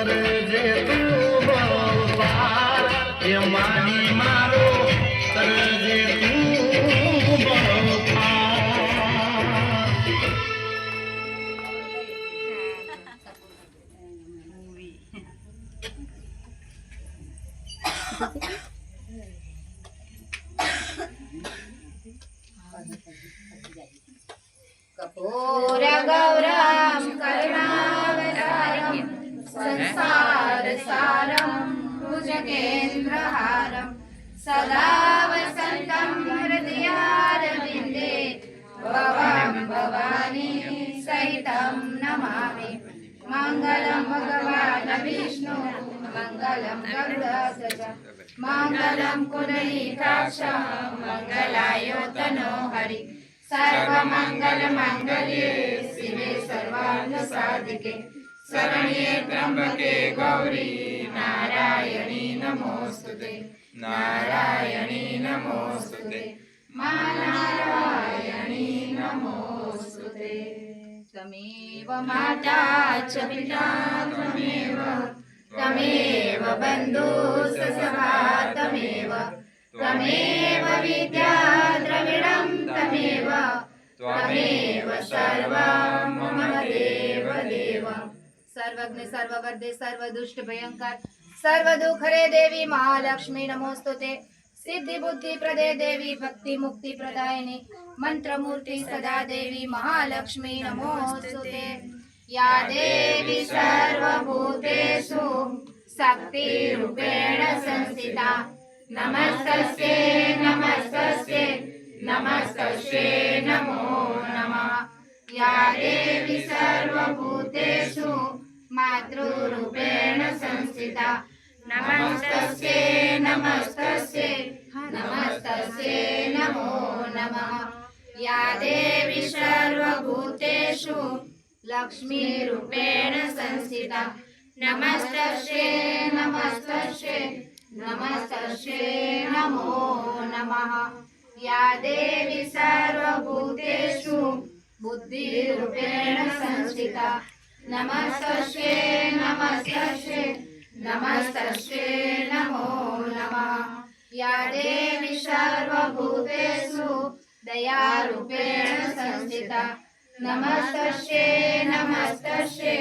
કરજે તું બહુવાર એ માની મારો કરજે તું બહુવાર कपूर गौरम करुणावतारम संसार सारम भुजगेन्द्रहारम सदा वसंतम हृदयारविंदे भवं भवानी सहितं नमामि मंगलम भगवान विष्णु मंगलम गरुड़ध्वज मंगलम पुंडरीकाक्ष मंगलायतनो हरि सर्वमंगल मंगल्ये शिवे सर्वार्थ साधिके शरण्ये त्र्यंबके गौरी नारायणी नमोस्तुते नारायणी नमोस्तुते मा नारायणी नमोस्तुते त्वमेव माता च पिता त्वमेव बन्धुः सखा त्वमेव विद्या द्रविणं त्वमेव सर्वं मम देव देव सर्वज्ञ सर्ववर्धे सर्वदुष्ट भयंकर सर्वदुःखरे देवी महालक्ष्मी नमोस्तुते सिद्धि बुद्धि प्रदे देवी भक्ति मुक्ति प्रदायिनी मंत्र मूर्ति सदा देवी महालक्ष्मी नमोस्तुते या देवी सर्वभूतेषु शक्ति रूपेण संस्थिता नमस्तस्यै नमस्तस्यै नमस्तस्यै नमो नमः या देवी सर्वभूतेषु मातृरूपेण संस्थिता नमस्तस्यै नमस्तस्यै नमस्तस्यै नमो नमः या देवी सर्वभूतेषु लक्ष्मीरूपेण संस्थिता नमस्तस्यै नमस्तस्यै नमस्तस्यै नमो नमः या देवी सर्वभूतेषु बुद्धिरूपेण संस्थिता नमस्तस्यै नमस्तस्यै नमस्तस्यै नमो नमः या देवी सर्वभूतेषु दयारूपेण संस्थिता नमस्तस्यै नमस्तस्यै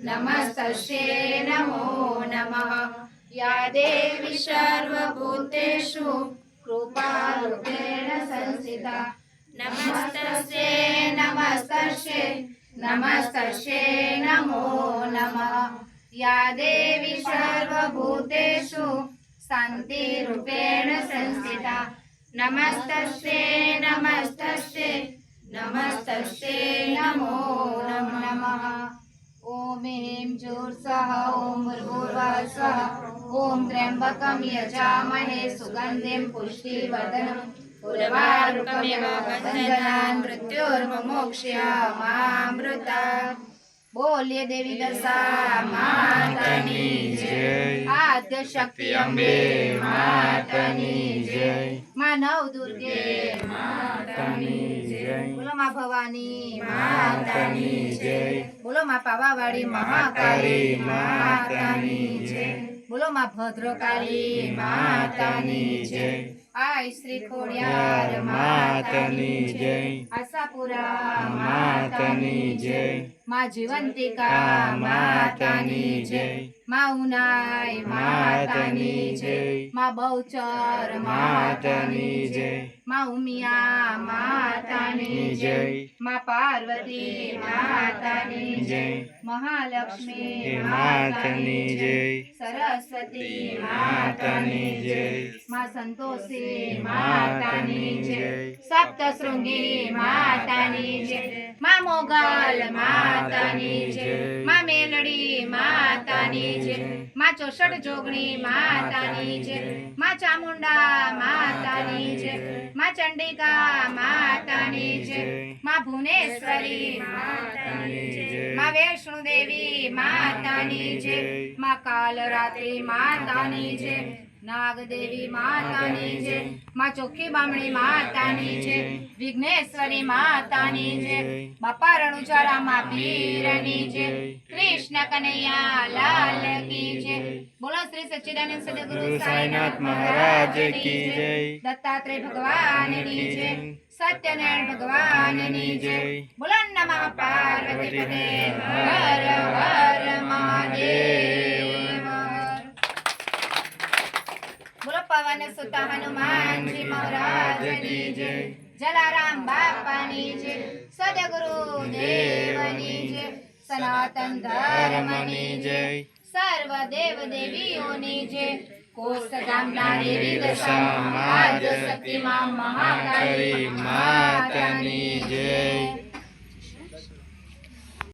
नमस्तस्यै नमो नमः या देवी सर्वभूतेषु कृपारूपेण संस्थिता नमस्तस्यै नमस्तस्यै नमस्तस्यै नमो नमः या देवी सर्वभूतेषु शान्तिरूपेण संस्थिता नमस्तस्यै नमस्तस्यै नमस्तस्यै नमो नमः ॐ ह्रीं जूर्सः ॐ भूर्भुवः स्वः ॐ त्र्यम्बकं यजामहे सुगन्धिं पुष्टिवर्धनम् उर्वारुकमिव बन्धनान् मृत्युर्मुक्षयमामृतात् बोलिए देवी दशा मातानी जय आद्य शक्ति अम्बे मातानी जय मानव दुर्गे मातानी जय बोलो माँ भवानी मातानी जय बोलो माँ पावावाड़ी महाकाली मातानी जय बोलो माँ भद्रकाली मातानी जय आय श्री खोड़ियार मातानी जय आशापुरा मातानी जय माँ जीवंतिका मातानी जय माँ उनाई मातानी जय माँ बहुचर मातानी जय माँ उमिया मातानी जय माँ पार्वती मातानी जय महालक्ष्मी मातानी जय सरस्वती मातानी जय माँ संतोषी मातानी जय सप्तशृंगी मातानी जय माँ मोगल मातानी जय माँ मेलड़ी मातानी जय माँ चौसठ जोगणी मातानी जय माँ चामुंडा मातानी जय माँ चंडिका मातानी जय माँ भुवनेश्वरी मातानी जय माँ वैष्णो देवी मातानी जय माँ कालरात्रि मातानी जय નાગદેવી માતાની જય માં ચોખ્ખી બામણી માતાની જય વિઘ્નેશ્વરી માતાની જય બાપા રણુજારા માં પીરની જય કૃષ્ણ કનૈયા લાલ કી જય બોલો શ્રી સચ્ચિદાનંદ સદગુરુ સાઈનાથ મહારાજ કી જય દત્તાત્રેય ભગવાનની જય સત્યનારાયણ ભગવાનની જય બોલો નમઃ પાર્વતી પતે હર હર મહાદેવ બોલો પવન સુત હનુમાનજી મહારાજની જય જલારામ બાપાની જય સદગુરુ દેવની જય સનાતન ધર્મની જય સર્વ દેવ દેવીઓની જય કોષ ગામના દેવી દશા આદ્ય શક્તિ માં મહાકાળી માતાની જય